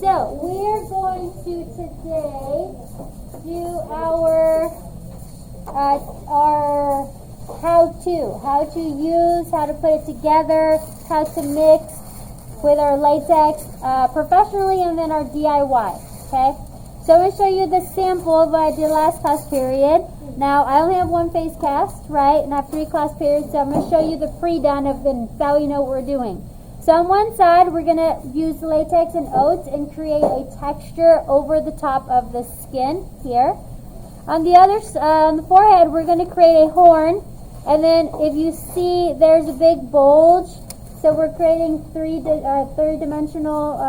So we're going to today do our how to use, how to put it together, how to mix with our latex professionally, and then our DIY. Okay, so I'm going to show you the sample of what I did last class period. Now I only have one face cast, right, and I have 3 class periods, so I'm going to show you the pre-done of the, so you know what we're doing. So on one side, we're going to use latex and oats and create a texture over the top of the skin here. On the other, on the forehead, we're going to create a horn, and then if you see, there's a big bulge. So we're creating three-dimensional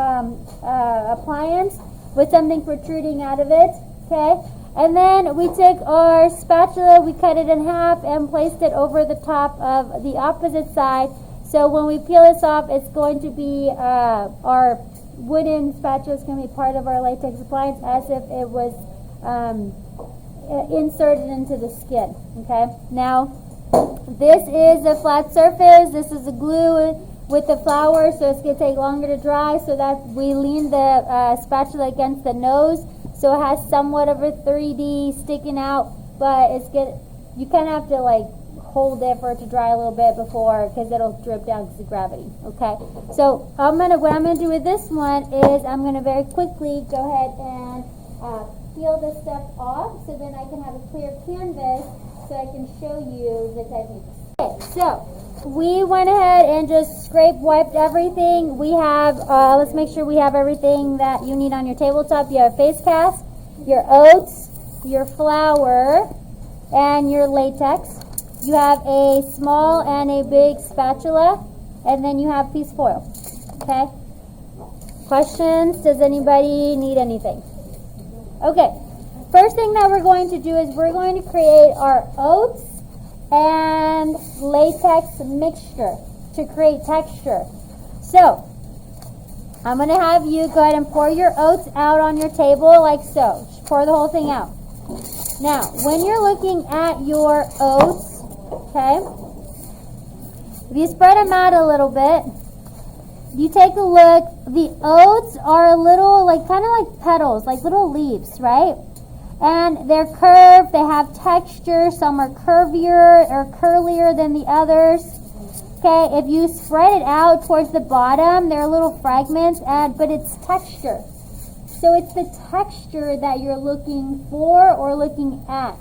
appliance with something protruding out of it. Okay, and then we took our spatula, we cut it in half, and placed it over the top of the opposite side. So when we peel this off, it's going to be our wooden spatula is going to be part of our latex appliance, as if it was inserted into the skin. Okay. Now, this is a flat surface. This is the glue with the flour, so it's going to take longer to dry. So that we lean the spatula against the nose, so it has somewhat of a 3D sticking out, but it's good. You kind of have to like hold it for it to dry a little bit before, because it'll drip down because of gravity. Okay, so what I'm gonna do with this one is I'm gonna very quickly go ahead and peel this stuff off, so then I can have a clear canvas so I can show you the techniques. Okay, so we went ahead and just wiped everything. We have let's make sure we have everything that you need on your tabletop. You have face cast, your oats, your flour, and your latex. You have a small and a big spatula, and then you have piece of foil. Okay? Questions? Does anybody need anything? Okay. First thing that we're going to do is we're going to create our oats and latex mixture to create texture. So, I'm going to have you go ahead and pour your oats out on your table like so. Just pour the whole thing out. Now, when you're looking at your oats, okay, if you spread them out a little bit, you take a look, the oats are a little, like, kind of like petals, like little leaves, right? And they're curved, they have texture, some are curvier or curlier than the others. Okay, if you spread it out towards the bottom, they're little fragments, but it's texture. So it's the texture that you're looking for or looking at,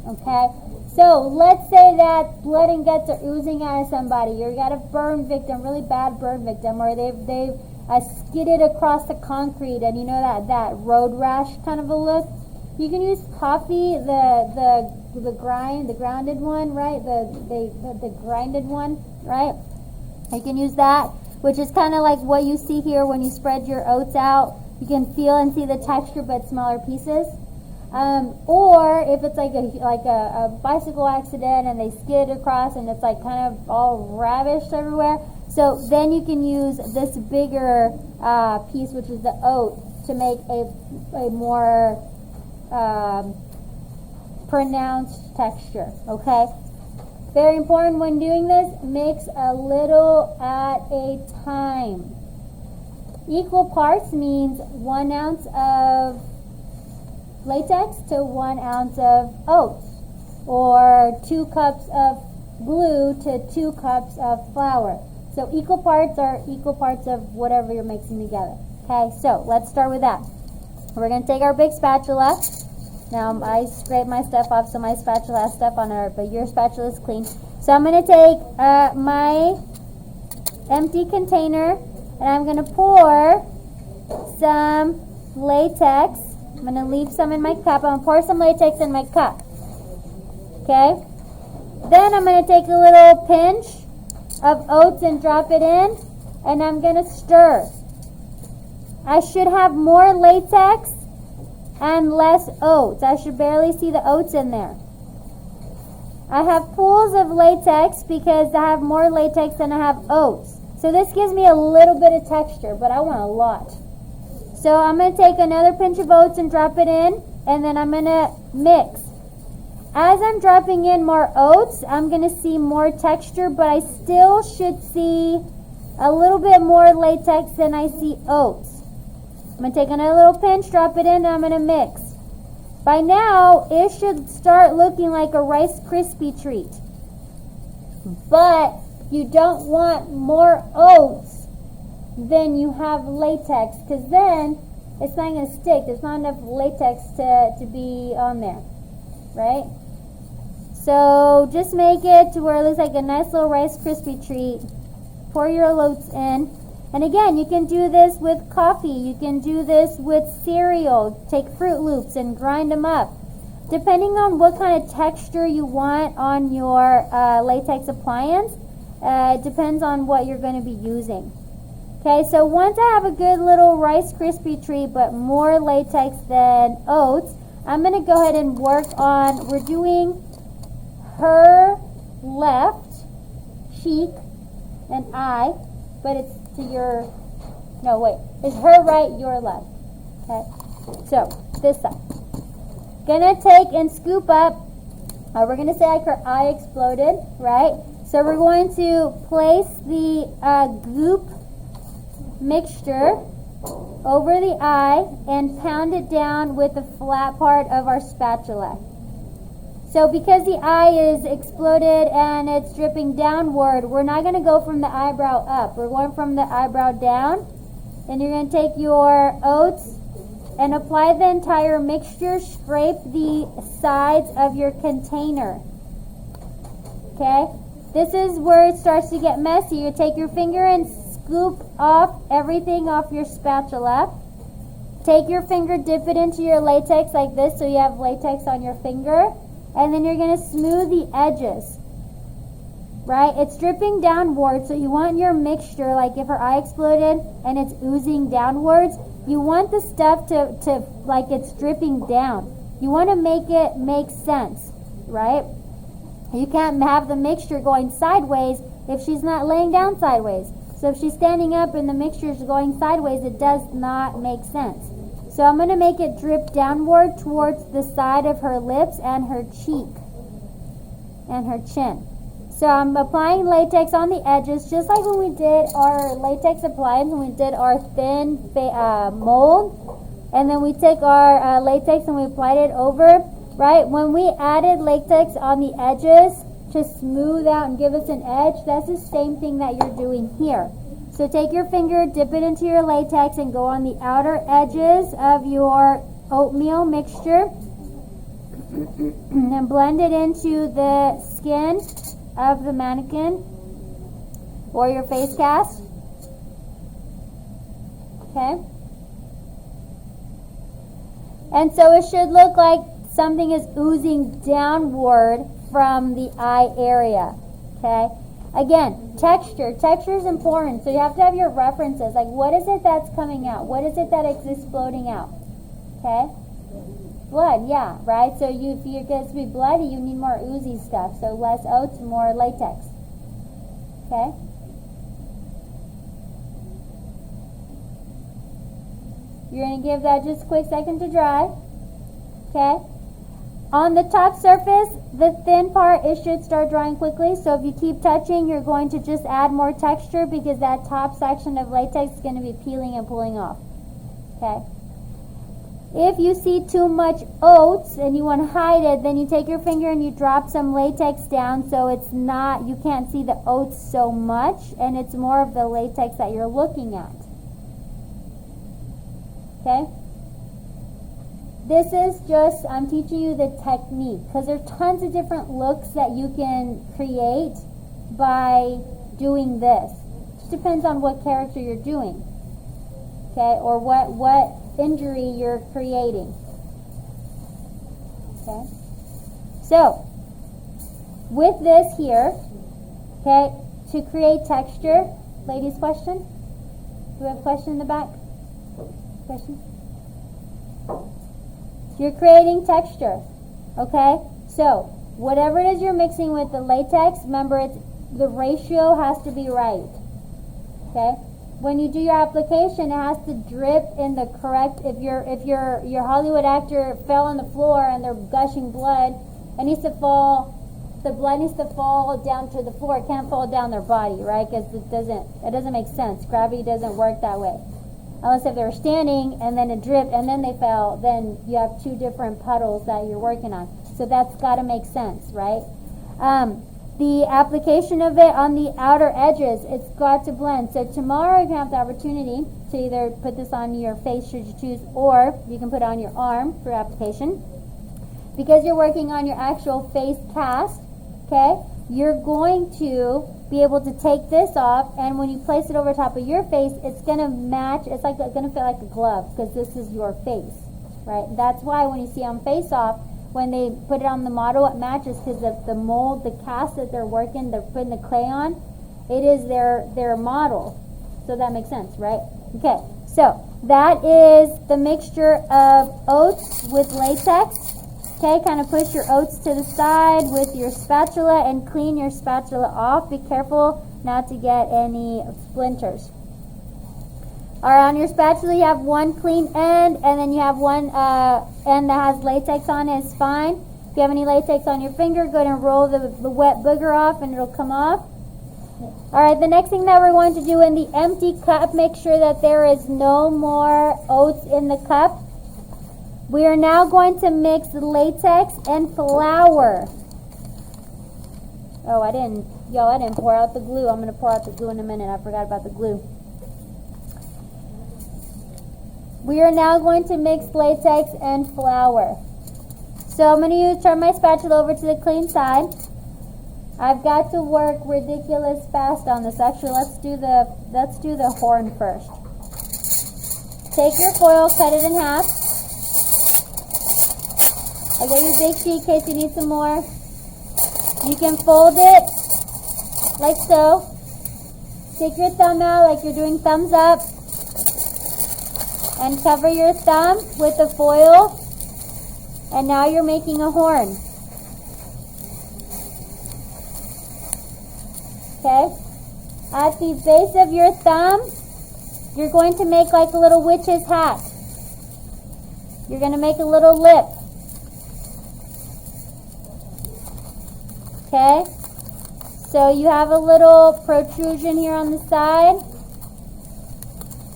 okay? So let's say that blood and guts are oozing out of somebody. You got a burn victim, really bad burn victim, or they've skidded across the concrete, and you know that road rash kind of a look. You can use coffee, the grounded one, right? The grinded one, right? You can use that, which is kind of like what you see here when you spread your oats out. You can feel and see the texture, but smaller pieces. Or if it's like a bicycle accident and they skid across and it's like kind of all ravished everywhere, so then you can use this bigger piece, which is the oat, to make a more pronounced texture. Okay, very important when doing this, mix a little at a time. Equal parts means 1 ounce of latex to 1 ounce of oats, or 2 cups of glue to 2 cups of flour. So equal parts are equal parts of whatever you're mixing together. Okay, so let's start with that. We're going to take our big spatula. Now I scrape my stuff off, so my spatula has stuff on it, but your spatula is clean. So I'm going to take my empty container, and I'm going to pour some latex. I'm going to leave some in my cup. I'm going to pour some latex in my cup. Okay? Then I'm going to take a little pinch of oats and drop it in, and I'm going to stir. I should have more latex and less oats. I should barely see the oats in there. I have pools of latex because I have more latex than I have oats. So this gives me a little bit of texture, but I want a lot. So I'm going to take another pinch of oats and drop it in, and then I'm going to mix. As I'm dropping in more oats, I'm going to see more texture, but I still should see a little bit more latex than I see oats. going to take another little pinch, drop it in, and I'm going to mix. By now, it should start looking like a Rice Krispie treat. But you don't want more oats than you have latex, because then it's not going to stick. There's not enough latex to be on there, right? So just make it to where it looks like a nice little Rice Krispie treat. Pour your oats in. And again, you can do this with coffee. You can do this with cereal. Take Fruit Loops and grind them up. Depending on what kind of texture you want on your latex appliance, it depends on what you're going to be using. Okay, so once I have a good little Rice Krispie treat, but more latex than oats, I'm going to go ahead and work on, we're doing her left cheek and eye, but it's to your, no wait, it's her right, your left. Okay, so this side. Gonna take and scoop up, we're gonna say like her eye exploded, right? So we're going to place the goop mixture over the eye and pound it down with the flat part of our spatula. So because the eye is exploded and it's dripping downward, we're not going to go from the eyebrow up. We're going from the eyebrow down. Then you're going to take your oats and apply the entire mixture. Scrape the sides of your container. Okay? This is where it starts to get messy. You take your finger and scoop off everything off your spatula. Take your finger, dip it into your latex like this so you have latex on your finger. And then you're going to smooth the edges, right? It's dripping downward, so you want your mixture, like if her eye exploded and it's oozing downwards, you want the stuff to like it's dripping down. You want to make it make sense, right? You can't have the mixture going sideways if she's not laying down sideways. So if she's standing up and the mixture is going sideways, it does not make sense. So I'm going to make it drip downward towards the side of her lips and her cheek and her chin. So I'm applying latex on the edges, just like when we did our latex appliance, when we did our thin mold. And then we take our latex and we applied it over, right? When we added latex on the edges to smooth out and give us an edge, that's the same thing that you're doing here. So take your finger, dip it into your latex, and go on the outer edges of your oatmeal mixture. And then blend it into the skin of the mannequin or your face cast. Okay? And so it should look like something is oozing downward from the eye area. Okay? Again, texture. Texture is important. So you have to have your references. Like, what is it that's coming out? What is it that is exploding out? Okay? Blood, yeah, right? So if you're going to be bloody, you need more oozy stuff. So less oats, more latex. Okay? You're going to give that just a quick second to dry. Okay? On the top surface, the thin part, it should start drying quickly. So if you keep touching, you're going to just add more texture because that top section of latex is going to be peeling and pulling off. Okay? If you see too much oats and you want to hide it, then you take your finger and you drop some latex down so it's not, you can't see the oats so much, and it's more of the latex that you're looking at. Okay? This is just, I'm teaching you the technique because there's tons of different looks that you can create by doing this. It just depends on what character you're doing. Okay? Or what injury you're creating. Okay? So, with this here, okay, to create texture, ladies, question? Do we have a question in the back? Question? You're creating texture, okay? So, whatever it is you're mixing with the latex, remember the ratio has to be right, okay? When you do your application, it has to drip in the correct. If your Hollywood actor fell on the floor and they're gushing blood, it needs to fall. The blood needs to fall down to the floor. It can't fall down their body, right? Because it doesn't make sense. Gravity doesn't work that way. Unless if they were standing and then it dripped and then they fell, then you have two different puddles that you're working on. So that's got to make sense, right? The application of it on the outer edges, it's got to blend. So tomorrow you can have the opportunity to either put this on your face should you choose, or you can put it on your arm for application. Because you're working on your actual face cast, okay, you're going to be able to take this off, and when you place it over top of your face, it's going to match. It's like going to feel like a glove because this is your face, right? That's why when you see on Face Off, when they put it on the model, it matches because the mold, the cast that they're working, they're putting the clay on, it is their model. So that makes sense, right? Okay, so that is the mixture of oats with latex. Okay, kind of push your oats to the side with your spatula and clean your spatula off. Be careful not to get any splinters. All right, on your spatula you have one clean end, and then you have one end that has latex on it. It's fine. If you have any latex on your finger, go ahead and roll the wet booger off and it'll come off. All right, the next thing that we're going to do in the empty cup, make sure that there is no more oats in the cup. We are now going to mix latex and flour. Oh, I didn't pour out the glue. I'm going to pour out the glue in a minute. I forgot about the glue. We are now going to mix latex and flour. So I'm going to turn my spatula over to the clean side. I've got to work ridiculous fast on this. Actually, let's do the horn first. Take your foil, cut it in half. I gave you a big sheet in case you need some more. You can fold it like so. Stick your thumb out like you're doing thumbs up. And cover your thumb with the foil. And now you're making a horn. Okay? At the base of your thumb, you're going to make like a little witch's hat. You're going to make a little lip. Okay? So you have a little protrusion here on the side.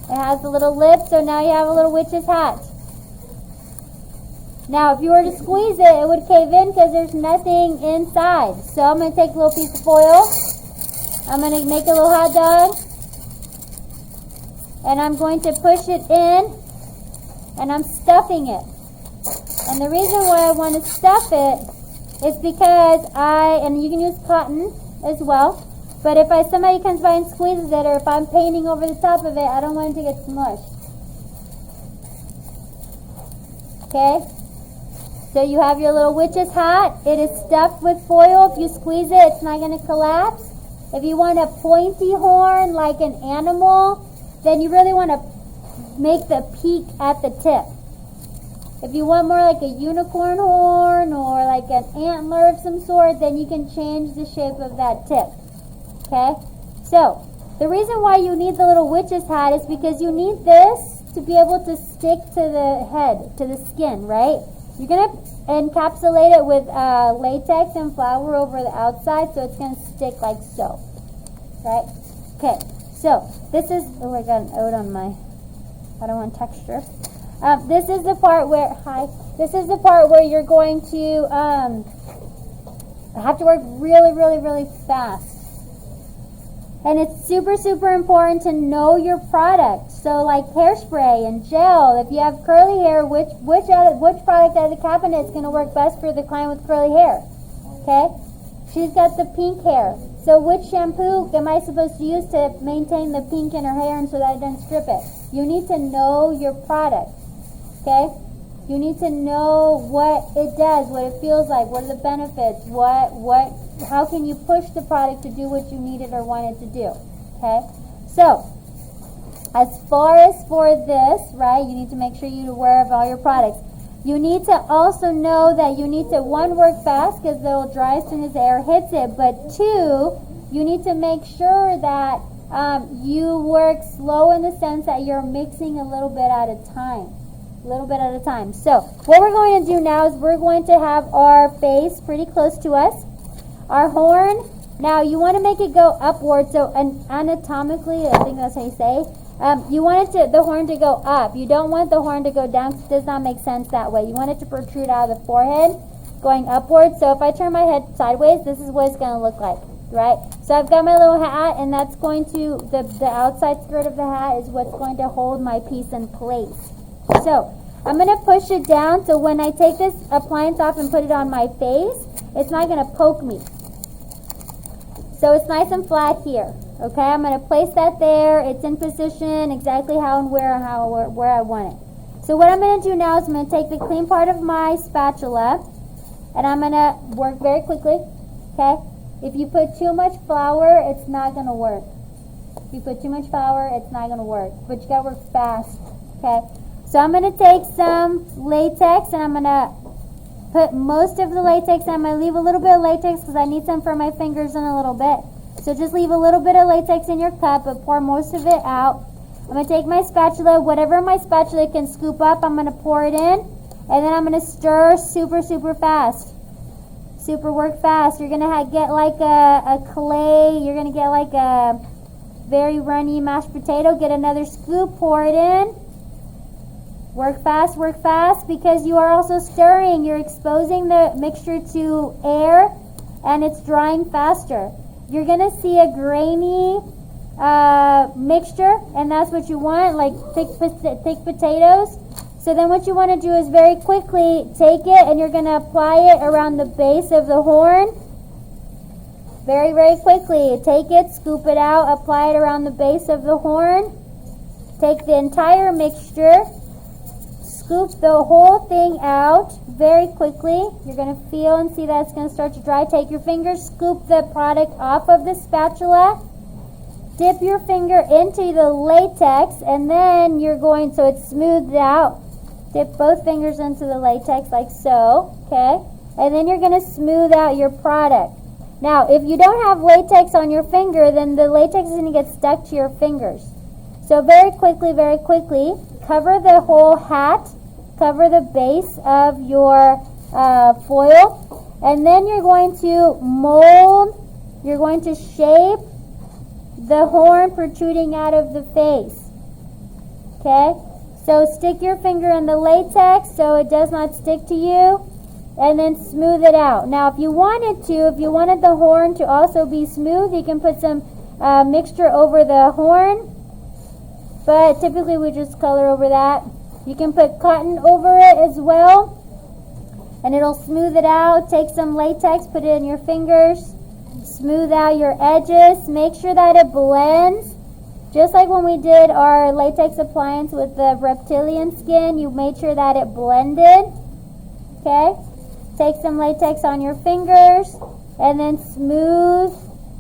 It has a little lip, so now you have a little witch's hat. Now, if you were to squeeze it, it would cave in because there's nothing inside. So I'm going to take a little piece of foil. I'm going to make a little hot dog. And I'm going to push it in. And I'm stuffing it. And the reason why I want to stuff it is because and you can use cotton as well. But if somebody comes by and squeezes it, or if I'm painting over the top of it, I don't want it to get smushed. Okay? So you have your little witch's hat. It is stuffed with foil. If you squeeze it, it's not going to collapse. If you want a pointy horn like an animal, then you really want to make the peak at the tip. If you want more like a unicorn horn or like an antler of some sort, then you can change the shape of that tip. Okay, so the reason why you need the little witch's hat is because you need this to be able to stick to the head, to the skin, right? You're going to encapsulate it with latex and flour over the outside, so it's going to stick like so, right? Okay, so this is, oh, I got an oat on my, I don't want texture. This is the part where you're going to have to work really, really, really fast. And it's super, super important to know your product. So like hairspray and gel, if you have curly hair, which product out of the cabinet is going to work best for the client with curly hair? Okay? She's got the pink hair. So which shampoo am I supposed to use to maintain the pink in her hair and so that it doesn't strip it? You need to know your product. Okay? You need to know what it does, what it feels like, what are the benefits, how can you push the product to do what you need it or want it to do. Okay? So, as far as for this, right, you need to make sure you're aware of all your products. You need to also know that you need to, one, work fast because they'll dry as soon as the air hits it, but two, you need to make sure that you work slow in the sense that you're mixing a little bit at a time. So what we're going to do now is we're going to have our face pretty close to us. Our horn, now you want to make it go upward, so anatomically, I think that's how you say, You want the horn to go up. You don't want the horn to go down because it does not make sense that way. You want it to protrude out of the forehead, going upwards. So if I turn my head sideways, this is what it's going to look like, right? So I've got my little hat, and that's going to, the outside skirt of the hat is what's going to hold my piece in place. So I'm going to push it down so when I take this appliance off and put it on my face, it's not going to poke me. So it's nice and flat here. Okay, I'm going to place that there. It's in position exactly how and where I want it. So what I'm going to do now is I'm going to take the clean part of my spatula and I'm going to work very quickly. Okay, if you put too much flour, it's not going to work. If you put too much flour, it's not going to work. But you got to work fast. Okay, so I'm going to take some latex and I'm going to put most of the latex. I'm going to leave a little bit of latex because I need some for my fingers in a little bit. So just leave a little bit of latex in your cup, but pour most of it out. I'm going to take my spatula, whatever my spatula can scoop up, I'm going to pour it in. And then I'm going to stir super, super fast. Super work fast. You're going to get like a clay. You're going to get like a very runny mashed potato. Get another scoop, pour it in. Work fast because you are also stirring. You're exposing the mixture to air and it's drying faster. You're going to see a grainy mixture, and that's what you want, like thick potatoes. So then what you want to do is very quickly take it and you're going to apply it around the base of the horn. Very, very quickly. Take it, scoop it out, apply it around the base of the horn. Take the entire mixture, scoop the whole thing out very quickly. You're going to feel and see that it's going to start to dry. Take your fingers, scoop the product off of the spatula. Dip your finger into the latex, and then you're going, so it's smoothed out. Dip both fingers into the latex like so, okay? And then you're going to smooth out your product. Now, if you don't have latex on your finger, then the latex is going to get stuck to your fingers. So very quickly, cover the whole hat. Cover the base of your foil, and then you're going to mold, you're going to shape the horn protruding out of the face. Okay, so stick your finger in the latex so it does not stick to you, and then smooth it out. Now if you wanted the horn to also be smooth, you can put some mixture over the horn, but typically we just color over that. You can put cotton over it as well, and it'll smooth it out. Take some latex, put it in your fingers, smooth out your edges. Make sure that it blends. Just like when we did our latex appliance with the reptilian skin, you made sure that it blended. Okay? Take some latex on your fingers, and then smooth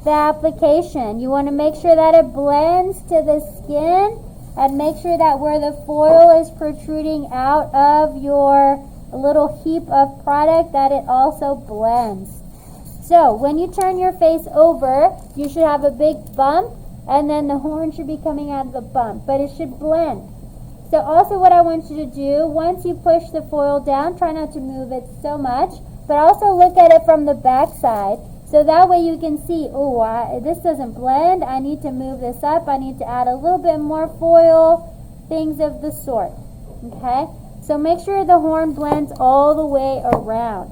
the application. You want to make sure that it blends to the skin. And make sure that where the foil is protruding out of your little heap of product, that it also blends. So when you turn your face over, you should have a big bump, and then the horn should be coming out of the bump, but it should blend. So also what I want you to do, once you push the foil down, try not to move it so much, but also look at it from the back side. So that way you can see, this doesn't blend. I need to move this up. I need to add a little bit more foil, things of the sort. Okay? So make sure the horn blends all the way around.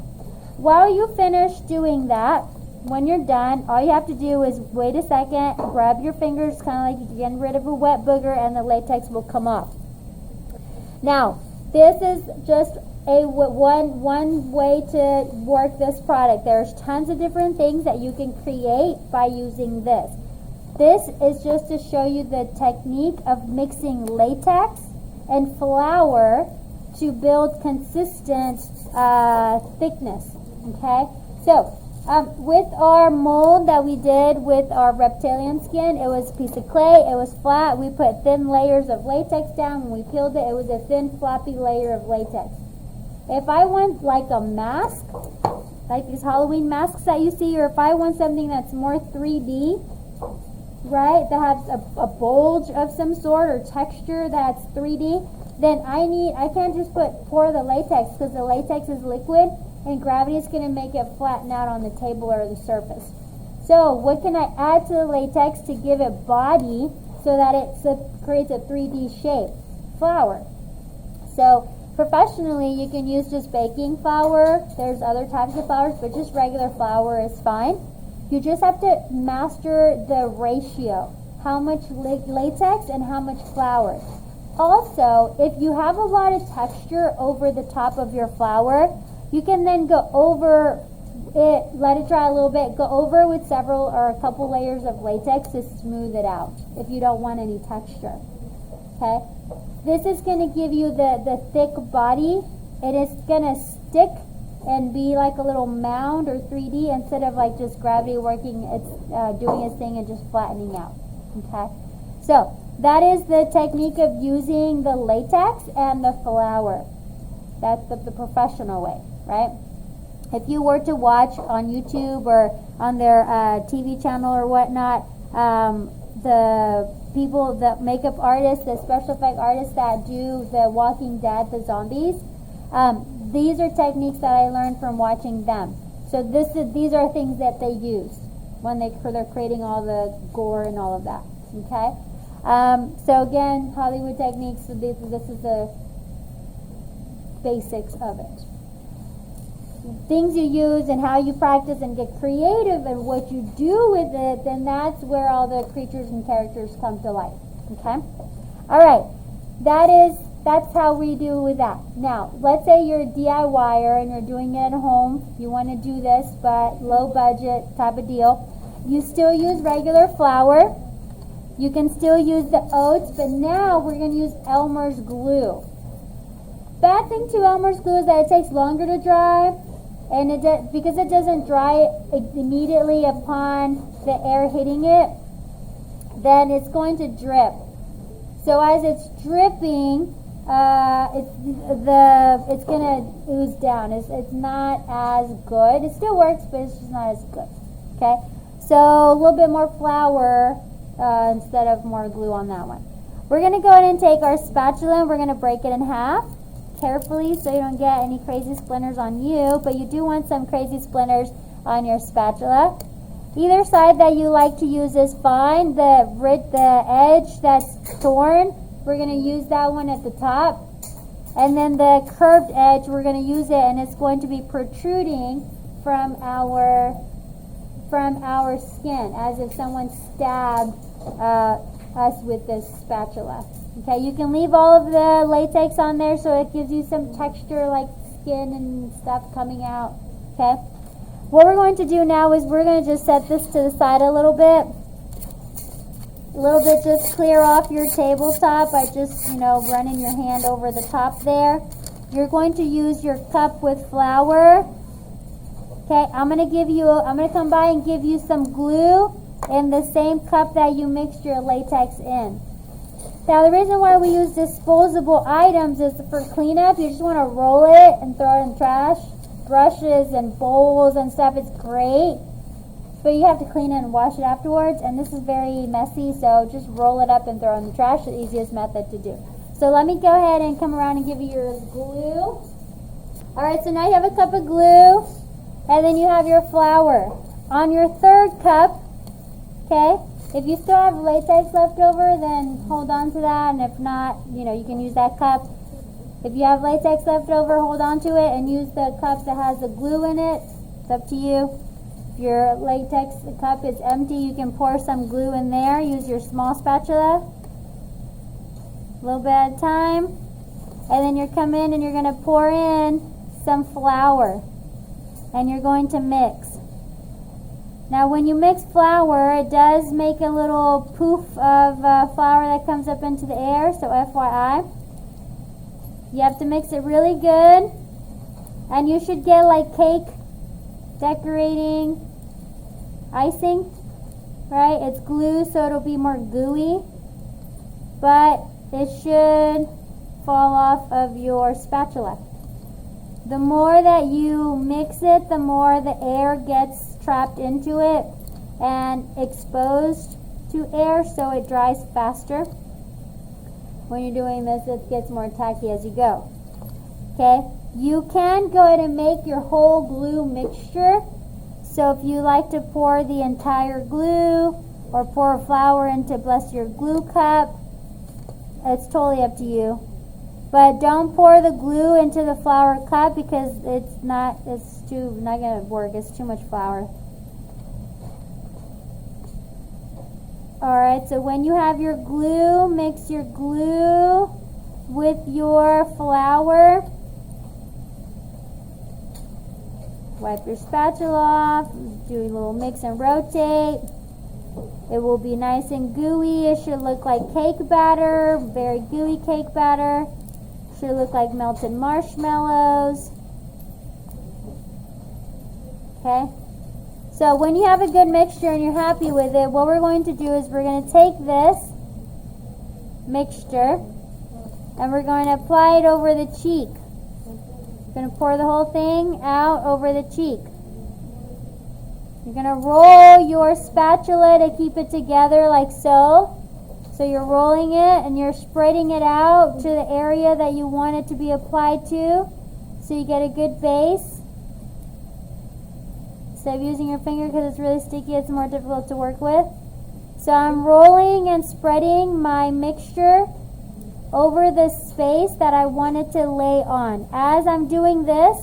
While you finish doing that, when you're done, all you have to do is wait a second, grab your fingers, kind of like you're getting rid of a wet booger, and the latex will come off. Now, this is just one way to work this product. There's tons of different things that you can create by using this. This is just to show you the technique of mixing latex and flour to build consistent thickness. Okay, so with our mold that we did with our reptilian skin, it was a piece of clay, it was flat, we put thin layers of latex down. When we peeled it, it was a thin floppy layer of latex. If I want like a mask, like these Halloween masks that you see, or if I want something that's more 3D, right, that has a bulge of some sort or texture that's 3D, then I can't just pour the latex, because the latex is liquid and gravity is going to make it flatten out on the table or the surface. So what can I add to the latex to give it body so that it creates a 3D shape flour. So professionally, you can use just baking flour. There's other types of flours, but just regular flour is fine. You just have to master the ratio, how much latex and how much flour. Also, if you have a lot of texture over the top of your flour, you can then go over it, let it dry a little bit, go over with several or a couple layers of latex to smooth it out if you don't want any texture. Okay? This is going to give you the thick body. It is going to stick and be like a little mound or 3D instead of like just gravity working, it's doing its thing and just flattening out. Okay? So, that is the technique of using the latex and the flour. That's the professional way, right? If you were to watch on YouTube or on their TV channel or whatnot, the people, the makeup artists, the special effect artists that do the Walking Dead, the zombies, these are techniques that I learned from watching them. So these are things that they use when they're creating all the gore and all of that. Okay. So again, Hollywood techniques. So this is the basics of it. Things you use and how you practice and get creative and what you do with it, then that's where all the creatures and characters come to life. Okay? Alright. That's how we do with that. Now, let's say you're a DIYer and you're doing it at home. You want to do this, but low budget type of deal. You still use regular flour. You can still use the oats, but now we're going to use Elmer's glue. Bad thing to Elmer's glue is that it takes longer to dry. And because it doesn't dry immediately upon the air hitting it, then it's going to drip. So as it's dripping, it's going to ooze down. It's not as good. It still works, but it's just not as good. Okay? So a little bit more flour instead of more glue on that one. We're going to go ahead and take our spatula and we're going to break it in half. Carefully so you don't get any crazy splinters on you, but you do want some crazy splinters on your spatula. Either side that you like to use is fine. The edge that's torn, we're going to use that one at the top. And then the curved edge, we're going to use it and it's going to be protruding from our skin as if someone stabbed us with this spatula. Okay, you can leave all of the latex on there so it gives you some texture like skin and stuff coming out. Okay, what we're going to do now is we're going to just set this to the side a little bit. Just clear off your tabletop by just, running your hand over the top there. You're going to use your cup with flour. Okay, I'm going to come by and give you some glue in the same cup that you mixed your latex in. Now, the reason why we use disposable items is for cleanup. You just want to roll it and throw it in trash. Brushes and bowls and stuff, it's great. But you have to clean it and wash it afterwards. And this is very messy, so just roll it up and throw it in the trash. The easiest method to do. So let me go ahead and come around and give you your glue. Alright, so now you have a cup of glue. And then you have your flour. On your third cup, okay, if you still have latex left over, then hold on to that. And if not, you can use that cup. If you have latex left over, hold on to it and use the cup that has the glue in it. It's up to you. If your latex cup is empty, you can pour some glue in there. Use your small spatula. A little bit at a time. And then you're come in and you're going to pour in some flour. And you're going to mix. Now when you mix flour, it does make a little poof of flour that comes up into the air, so FYI. You have to mix it really good. And you should get like cake decorating icing, right? It's glue, so it'll be more gooey. But it should fall off of your spatula. The more that you mix it, the more the air gets trapped into it and exposed to air, so it dries faster. When you're doing this, it gets more tacky as you go. Okay, you can go ahead and make your whole glue mixture. So if you like to pour the entire glue or pour flour into bless your glue cup. It's totally up to you. But don't pour the glue into the flour cup because it's not gonna work. It's too much flour. Alright, so when you have your glue, mix your glue with your flour. Wipe your spatula off, do a little mix and rotate. It will be nice and gooey. It should look like cake batter, very gooey cake batter. Should look like melted marshmallows. Okay? So when you have a good mixture and you're happy with it, what we're going to do is we're going to take this mixture and we're going to apply it over the cheek. We're going to pour the whole thing out over the cheek. You're going to roll your spatula to keep it together like so. So you're rolling it and you're spreading it out to the area that you want it to be applied to so you get a good base. Instead of using your finger because it's really sticky, it's more difficult to work with. So I'm rolling and spreading my mixture over the space that I want it to lay on. As I'm doing this,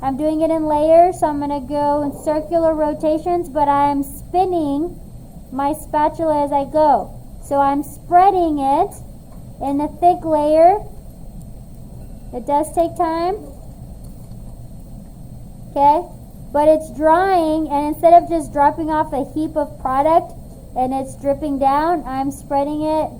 I'm doing it in layers, so I'm going to go in circular rotations, but I'm spinning my spatula as I go. So I'm spreading it in a thick layer. It does take time. Okay? But it's drying, and instead of just dropping off a heap of product and it's dripping down, I'm spreading it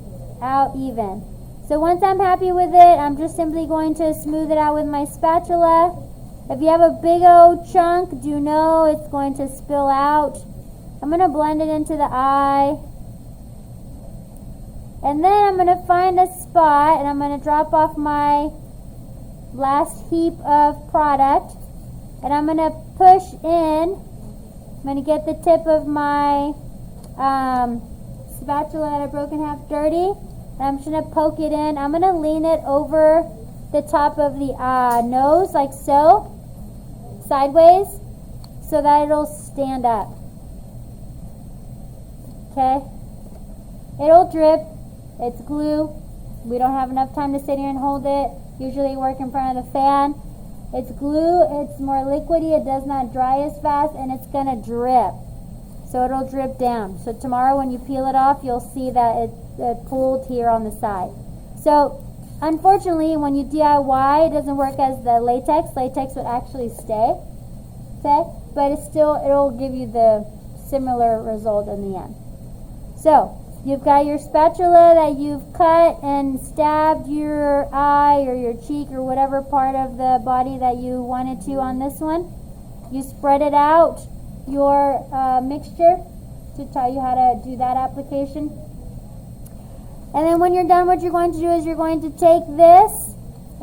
out even. So once I'm happy with it, I'm just simply going to smooth it out with my spatula. If you have a big old chunk, do know it's going to spill out. I'm going to blend it into the eye. And then I'm going to find a spot and I'm going to drop off my last heap of product. And I'm going to push in. I'm going to get the tip of my spatula that I broke in half dirty. And I'm just going to poke it in. I'm going to lean it over the top of the nose like so, sideways, so that it'll stand up. Okay? It'll drip. It's glue. We don't have enough time to sit here and hold it. Usually work in front of the fan. It's glue. It's more liquidy. It does not dry as fast, and it's going to drip. So it'll drip down. So tomorrow when you peel it off, you'll see that it pooled here on the side. So unfortunately, when you DIY, it doesn't work as the latex. Latex would actually stay. Okay? But it'll give you the similar result in the end. So you've got your spatula that you've cut and stabbed your eye or your cheek or whatever part of the body that you wanted to on this one. You spread it out, your mixture, to tell you how to do that application. And then when you're done, what you're going to do is you're going to take this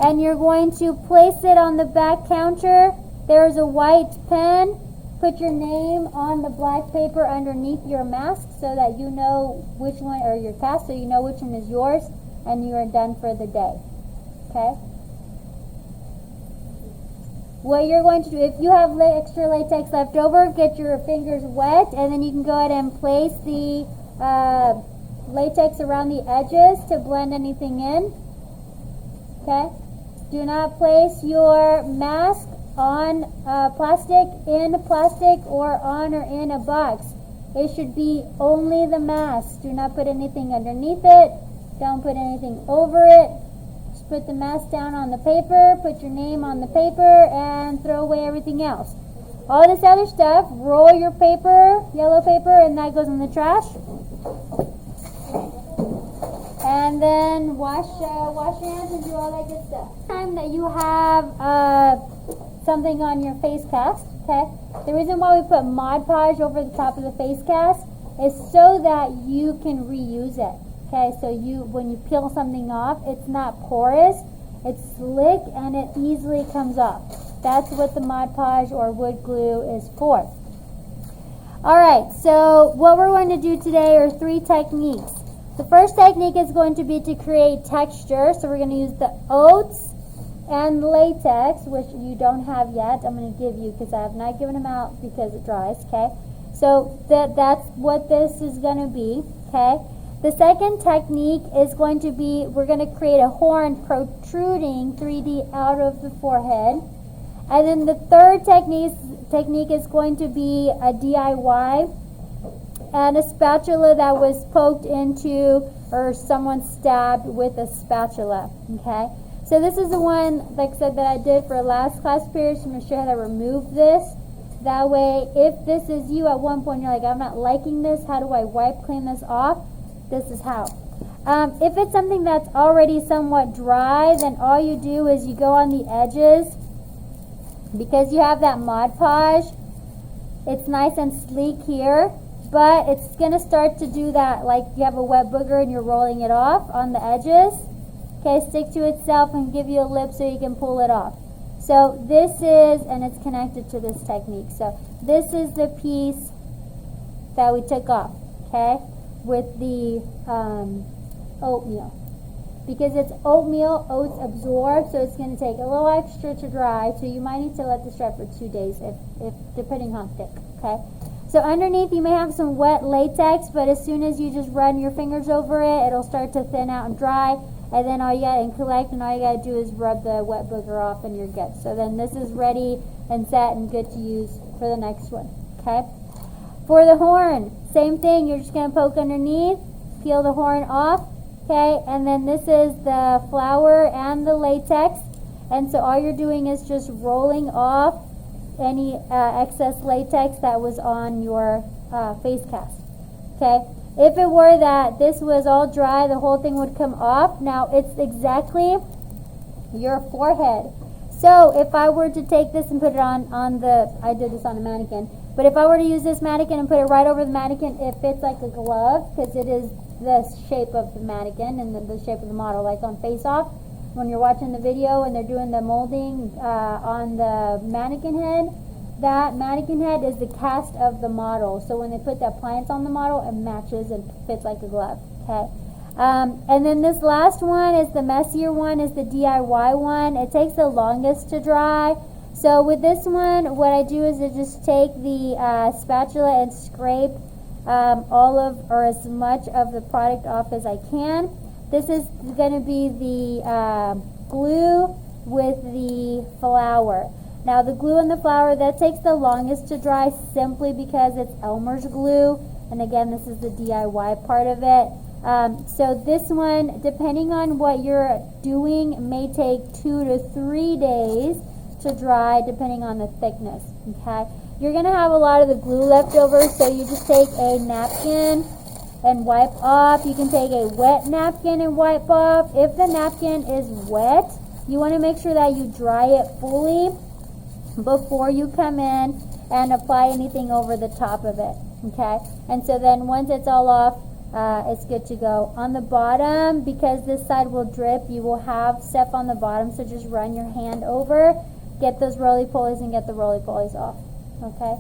and you're going to place it on the back counter. There's a white pen. Put your name on the black paper underneath your mask so that you know which one, or your cast, so you know which one is yours, and you are done for the day. Okay? What you're going to do, if you have extra latex left over, get your fingers wet, and then you can go ahead and place the latex around the edges to blend anything in. Okay? Do not place your mask on plastic, or on or in a box. It should be only the mask. Do not put anything underneath it. Don't put anything over it. Just put the mask down on the paper, put your name on the paper, and throw away everything else. All this other stuff, roll your paper, yellow paper, and that goes in the trash. And then wash your hands and do all that good stuff. Time that you have something on your face cast, okay? The reason why we put Mod Podge over the top of the face cast is so that you can reuse it, okay? So when you peel something off, it's not porous, it's slick, and it easily comes off. That's what the Mod Podge or wood glue is for. Alright, so what we're going to do today are 3 techniques. The first technique is going to be to create texture, so we're going to use the oats and latex, which you don't have yet. I'm going to give you because I have not given them out because it dries, okay? So that's what this is going to be, okay? The second technique is going to be, we're going to create a horn protruding 3D out of the forehead. And then the third technique is going to be a DIY and a spatula that was poked into or someone stabbed with a spatula, okay? So this is the one, like I said, that I did for last class period. So I'm going to show you how to remove this. That way, if this is you at one point, you're like, I'm not liking this, how do I wipe clean this off? This is how. If it's something that's already somewhat dry, then all you do is you go on the edges. Because you have that Mod Podge, it's nice and sleek here, but it's going to start to do that like you have a wet booger and you're rolling it off on the edges. Okay, stick to itself and give you a lip so you can pull it off. So this is, and it's connected to this technique. So this is the piece that we took off, okay, with the oatmeal. Because it's oatmeal, oats absorb, so it's going to take a little extra to dry. So you might need to let this dry for 2 days, if depending how thick. Okay. So underneath you may have some wet latex, but as soon as you just run your fingers over it, it'll start to thin out and dry. And then all you got and collect, and all you got to do is rub the wet booger off, and you're good. So then this is ready and set and good to use for the next one. Okay. For the horn, same thing. You're just going to poke underneath, peel the horn off. Okay, and then this is the flour and the latex, and so all you're doing is just rolling off any excess latex that was on your face cast. Okay, if it were that this was all dry, the whole thing would come off. Now it's exactly your forehead. So if I were to take this and put it on I did this on a mannequin, but if I were to use this mannequin and put it right over the mannequin, it fits like a glove because it is the shape of the mannequin and the shape of the model. Like on Face Off, when you're watching the video and they're doing the molding on the mannequin head, that mannequin head is the cast of the model. So when they put the appliance on the model, it matches and fits like a glove. Okay. And then this last one is the messier one, is the DIY one. It takes the longest to dry. So with this one, what I do is I just take the spatula and scrape all of, or as much of the product off as I can. This is going to be the glue with the flour. Now the glue and the flour, that takes the longest to dry simply because it's Elmer's glue. And again, this is the DIY part of it. So this one, depending on what you're doing, may take 2 to 3 days to dry, depending on the thickness. Okay, you're gonna have a lot of the glue left over, so you just take a napkin and wipe off. You can take a wet napkin and wipe off. If the napkin is wet, you want to make sure that you dry it fully before you come in and apply anything over the top of it. Okay, and so then once it's all off, it's good to go. On the bottom, because this side will drip, you will have stuff on the bottom, so just run your hand over, get those roly-polies and get the roly-polies off. Okay,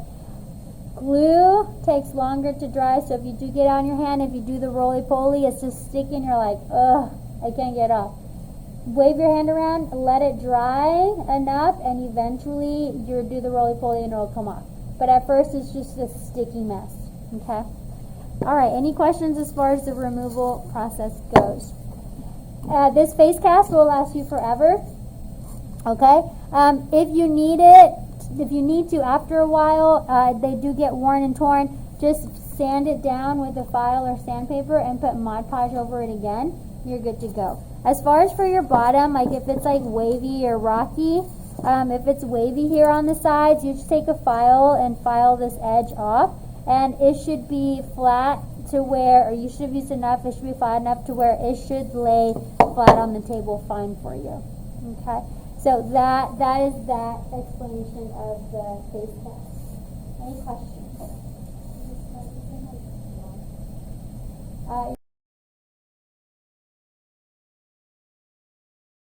glue takes longer to dry, so if you do get on your hand, if you do the roly-poly, it's just sticking, you're like, ugh, I can't get off. Wave your hand around, let it dry enough, and eventually you'll do the roly-poly and it'll come off. But at first it's just a sticky mess. Okay. Alright, any questions as far as the removal process goes? This face cast will last you forever. Okay? If you need to after a while, they do get worn and torn, just sand it down with a file or sandpaper and put Mod Podge over it again. You're good to go. As far as for your bottom, like if it's like wavy or rocky, if it's wavy here on the sides, you just take a file and file this edge off. And it should be flat to where, or you should have used enough, it should be flat enough to where it should lay flat on the table fine for you. Okay, so that is that explanation of the face test. Any questions?